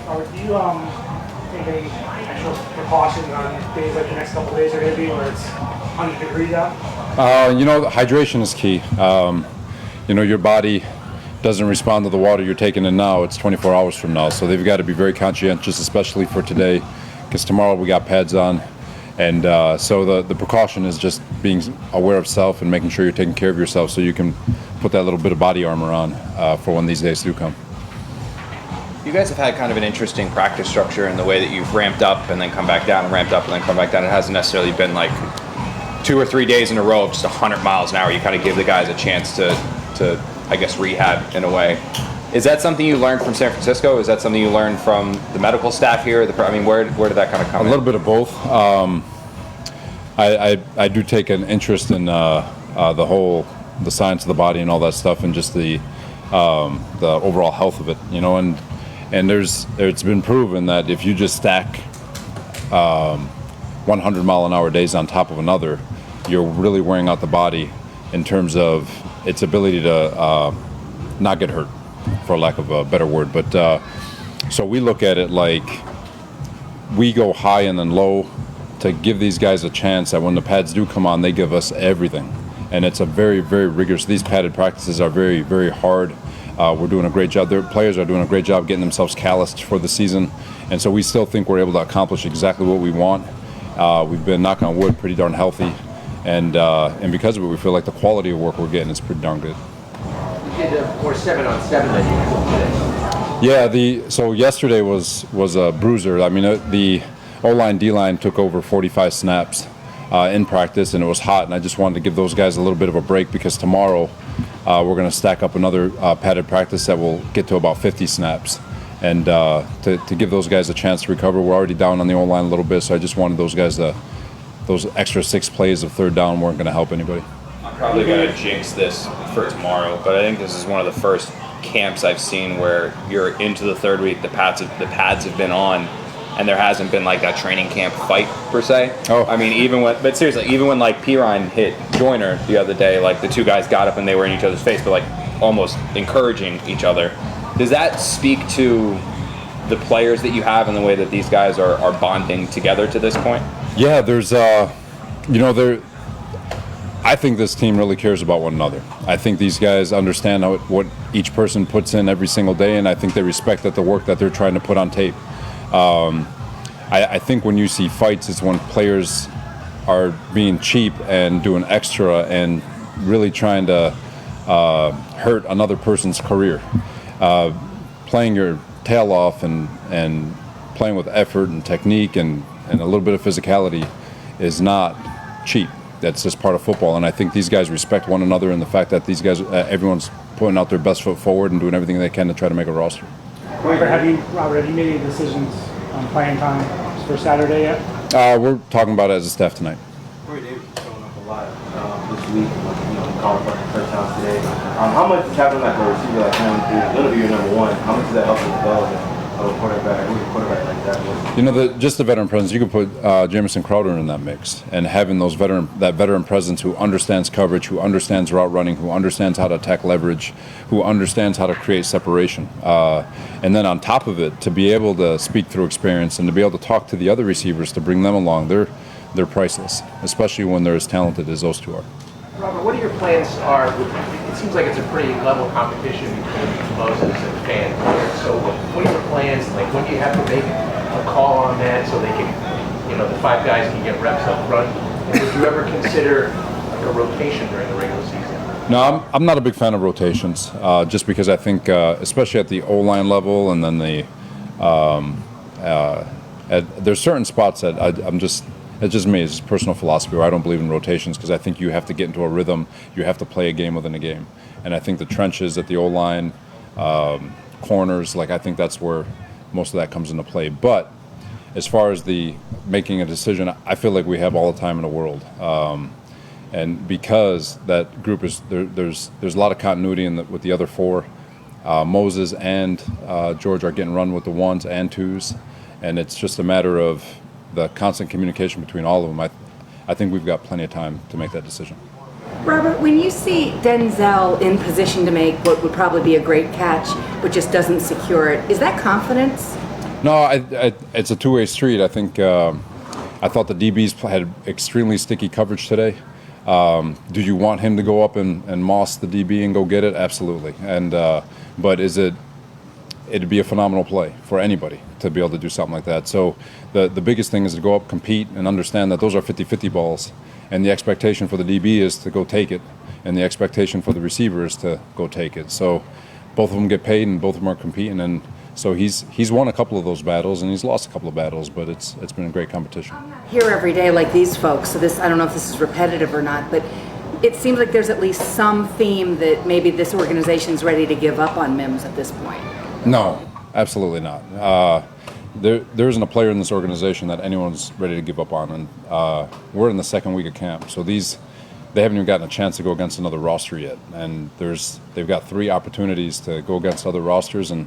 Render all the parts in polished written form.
Robert, do you take any extra precautions on days like the next couple of days are going to be where it's 100 degrees out? Hydration is key. Your body doesn't respond to the water you're taking in now. It's 24 hours from now. So they've got to be very conscientious, especially for today, because tomorrow we got pads on. And so the precaution is just being aware of self and making sure you're taking care of yourself so you can put that little bit of body armor on for when these days do come. You guys have had kind of an interesting practice structure in the way that you've ramped up and then come back down, and ramped up and then come back down. It hasn't necessarily been like 2 or 3 days in a row of just 100 miles an hour. You kind of give the guys a chance to I guess, rehab in a way. Is that something you learned from San Francisco? Is that something you learned from the medical staff here? Where did that kind of come in? A little bit of both. I do take an interest in the science of the body and all that stuff, and just the overall health of it, and it's been proven that if you just stack 100-mile-an-hour days on top of another, you're really wearing out the body in terms of its ability to not get hurt, for lack of a better word. But so we look at it like we go high and then low to give these guys a chance that when the pads do come on, they give us everything. And it's a very, very rigorous. These padded practices are very, very hard. We're doing a great job. Their players are doing a great job getting themselves calloused for the season. And so we still think we're able to accomplish exactly what we want. We've been, knock on wood, pretty darn healthy. And because of it, we feel like the quality of work we're getting is pretty darn good. You did more 7-on-7 than you did today. Yeah, so yesterday was a bruiser. I mean, the O-line, D-line took over 45 snaps in practice, and it was hot, and I just wanted to give those guys a little bit of a break, because tomorrow we're going to stack up another padded practice that will get to about 50 snaps. And to give those guys a chance to recover. We're already down on the O-line a little bit, so I just wanted those guys to, those extra 6 plays of third down weren't going to help anybody. I'm probably going to jinx this for tomorrow, but I think this is one of the first camps I've seen where you're into the third week, the pads have been on, and there hasn't been like that training camp fight per se. Oh. I mean, even when like Pirine hit Joyner the other day, like the two guys got up and they were in each other's face, but like almost encouraging each other. Does that speak to the players that you have and the way that these guys are bonding together to this point? Yeah, there's, I think this team really cares about one another. I think these guys understand what each person puts in every single day, and I think they respect the work that they're trying to put on tape. I think when you see fights, it's when players are being cheap and doing extra and really trying to hurt another person's career. Playing your tail off and playing with effort and technique and a little bit of physicality is not cheap. That's just part of football, and I think these guys respect one another in the fact that these guys, everyone's putting out their best foot forward and doing everything they can to try to make a roster. Robert, have you made any decisions on playing time for Saturday yet? We're talking about it as a staff tonight. Corey Davis is showing up a lot this week, calling for touchdowns today. How much is having like a receiver like him, going to be your number one? How much does that help the development of a quarterback like that? Just the veteran presence. You could put Jamison Crowder in that mix, and having that veteran presence who understands coverage, who understands route running, who understands how to attack leverage, who understands how to create separation, and then on top of it, to be able to speak through experience and to be able to talk to the other receivers to bring them along. They're priceless, especially when they're as talented as those two are. Robert, what are your plans? It seems like it's a pretty level competition between Moses and Fan players. So what are your plans? Like, when do you have to make a call on that so they can, the 5 guys can get reps up front? And would you ever consider like a rotation during the regular season? No, I'm not a big fan of rotations, just because I think, especially at the O-line level, and then there's certain spots that it's just me. It's just personal philosophy where I don't believe in rotations, because I think you have to get into a rhythm. You have to play a game within a game. And I think the trenches at the O-line, corners, I think that's where most of that comes into play. But as far as the making a decision, I feel like we have all the time in the world. And because that group is there's a lot of continuity with the other 4. Moses and George are getting run with the 1s and 2s, and it's just a matter of the constant communication between all of them. I think we've got plenty of time to make that decision. Robert, when you see Denzel in position to make what would probably be a great catch, but just doesn't secure it, is that confidence No, it's a two-way street. I think I thought the DBs had extremely sticky coverage today. Do you want him to go up and moss the DB and go get it? Absolutely. And but it'd be a phenomenal play for anybody to be able to do something like that. So the biggest thing is to go up, compete, and understand that those are 50-50 balls. And the expectation for the DB is to go take it, and the expectation for the receiver is to go take it. So both of them get paid, and both of them are competing. And so he's won a couple of those battles, and he's lost a couple of battles, but it's been a great competition. Here every day like these folks, so this, I don't know if this is repetitive or not, but it seems like there's at least some theme that maybe this organization's ready to give up on Mims at this point. No, absolutely not. There isn't a player in this organization that anyone's ready to give up on, and we're in the second week of camp, so they haven't even gotten a chance to go against another roster yet, and they've got 3 opportunities to go against other rosters and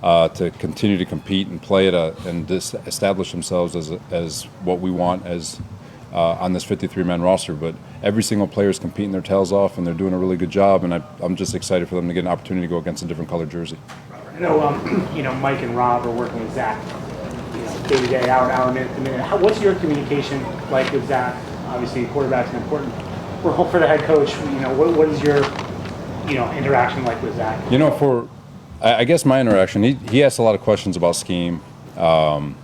to continue to compete and play and establish themselves as what we want as on this 53-man roster. But every single player is competing their tails off, and they're doing a really good job, and I'm just excited for them to get an opportunity to go against a different colored jersey. I know, Mike and Rob are working with Zach, day to day, hour, minute to minute. What's your communication like with Zach? Obviously, quarterback's an important role for the head coach. What is your, interaction like with Zach? I guess my interaction, he asked a lot of questions about scheme. I'll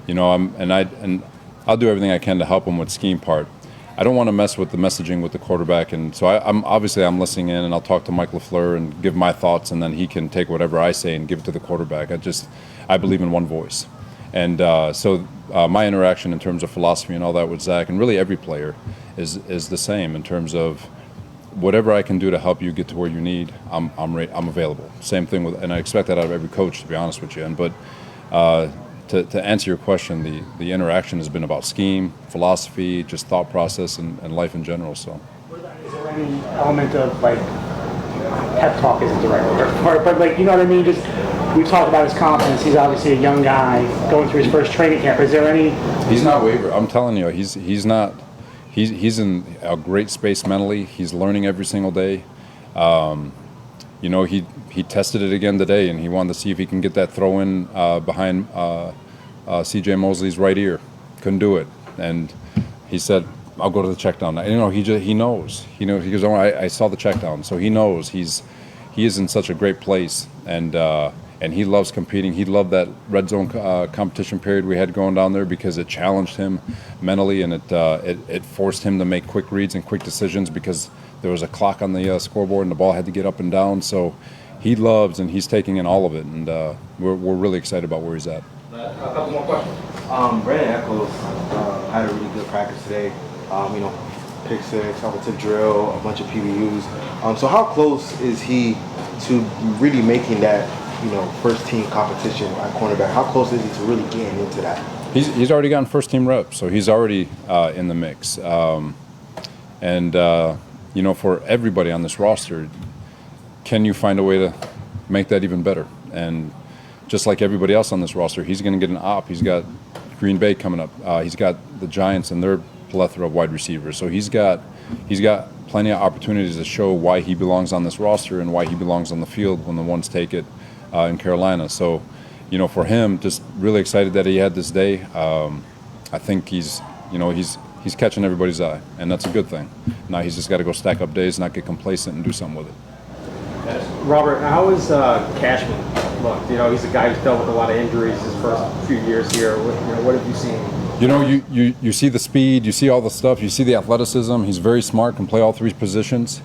do everything I can to help him with scheme part. I don't want to mess with the messaging with the quarterback, and so I'm listening in, and I'll talk to Mike LaFleur and give my thoughts, and then he can take whatever I say and give it to the quarterback. I believe in one voice, and so my interaction in terms of philosophy and all that with Zach, and really every player, is the same in terms of whatever I can do to help you get to where you need. I'm available. Same thing and I expect that out of every coach, to be honest with you. But to answer your question, the interaction has been about scheme, philosophy, just thought process, and life in general. So, is there any element of pep talk isn't the right word for it, but you know what I mean? Just we talked about his confidence. He's obviously a young guy going through his first training camp. Is there any? He's not wavering. I'm telling you, he's not. He's in a great space mentally. He's learning every single day. He tested it again today, and he wanted to see if he can get that throw in behind C.J. Mosley's right ear. Couldn't do it, and he said, "I'll go to the check down." He knows. He goes, "Oh, I saw the check down," so he knows he is in such a great place, and he loves competing. He loved that red zone competition period we had going down there because it challenged him mentally, and it forced him to make quick reads and quick decisions because there was a clock on the scoreboard and the ball had to get up and down. So he loves, and he's taking in all of it, and we're really excited about where he's at. A couple more questions. Brandon Echols had a really good practice today. Pick six, offensive drill, a bunch of PBUs. So how close is he to really making that first team competition at cornerback? How close is he to really getting into that? He's already gotten first team reps, so he's already in the mix. For everybody on this roster, can you find a way to make that even better? And just like everybody else on this roster, he's going to get an op. He's got Green Bay coming up. He's got the Giants and their plethora of wide receivers. So he's got plenty of opportunities to show why he belongs on this roster and why he belongs on the field when the ones take it in Carolina. So, for him, just really excited that he had this day. I think he's catching everybody's eye, and that's a good thing. Now he's just got to go stack up days, not get complacent, and do something with it. Robert, how is Cashman looked? He's a guy who's dealt with a lot of injuries his first few years here. What have you seen? You see the speed, you see all the stuff, you see the athleticism. He's very smart, can play all 3 positions.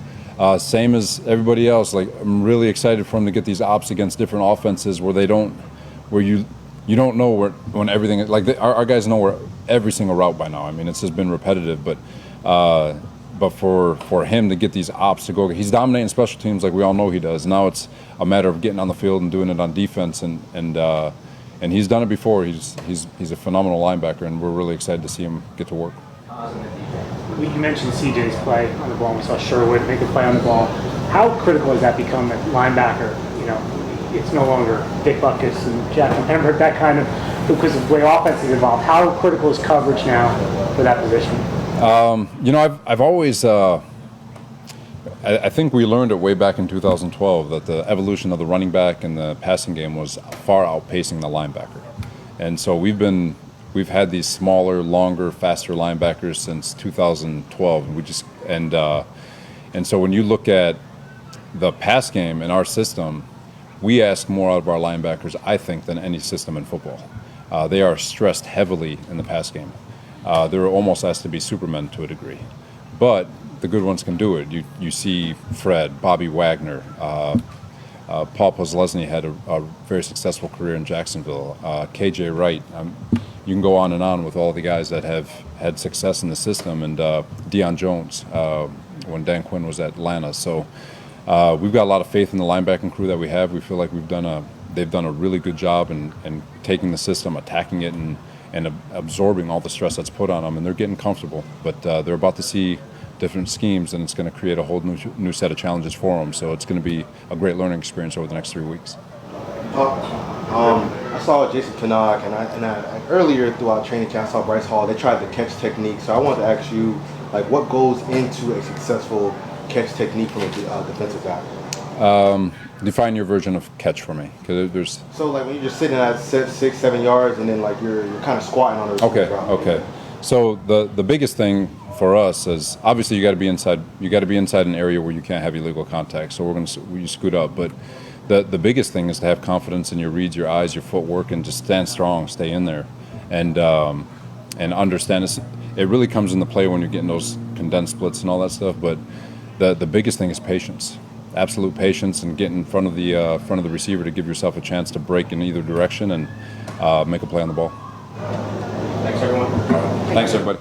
Same as everybody else. I'm really excited for him to get these ops against different offenses where you don't know when everything our guys know where every single route by now. I mean, it's just been repetitive, but for him to get these ops to go, he's dominating special teams like we all know he does. Now it's a matter of getting on the field and doing it on defense, and he's done it before. He's a phenomenal linebacker, and we're really excited to see him get to work. You mentioned CJ's play on the ball. We saw Sherwood make a play on the ball. How critical has that become at linebacker? It's no longer Dick Butkus and Jack Pembroke, that kind of, because of the way offense is involved. How critical is coverage now for that position? I've always, I think we learned it way back in 2012 that the evolution of the running back and the passing game was far outpacing the linebacker. And so we've had these smaller, longer, faster linebackers since 2012. And so when you look at the pass game in our system, we ask more out of our linebackers, I think, than any system in football. They are stressed heavily in the pass game. They're almost asked to be supermen to a degree. But the good ones can do it. You see Fred, Bobby Wagner, Paul Postlesny had a very successful career in Jacksonville. KJ Wright. You can go on and on with all the guys that have had success in the system, and Deion Jones when Dan Quinn was at Atlanta. So we've got a lot of faith in the linebacking crew that we have. We feel like they've done a really good job in taking the system, attacking it, and absorbing all the stress that's put on them, and they're getting comfortable. But they're about to see different schemes, and it's going to create a whole new set of challenges for them. So it's going to be a great learning experience over the next 3 weeks. I saw Jason Pinnock, and I earlier throughout training camp, I saw Bryce Hall. They tried the catch technique. So I wanted to ask you, like, what goes into a successful catch technique from a defensive guy? Define your version of catch for me, because there's. So like when you're just sitting at 6-7 yards, and then like you're kind of squatting on the receiver ground. Okay. So the biggest thing for us is obviously you got to be inside. You got to be inside an area where you can't have illegal contact. So we scoot up, but the biggest thing is to have confidence in your reads, your eyes, your footwork, and just stand strong, stay in there, and understand this. It really comes into play when you're getting those condensed splits and all that stuff. But the biggest thing is patience, absolute patience, and get in front of the receiver to give yourself a chance to break in either direction and make a play on the ball. Thanks, everyone. Thanks, everybody.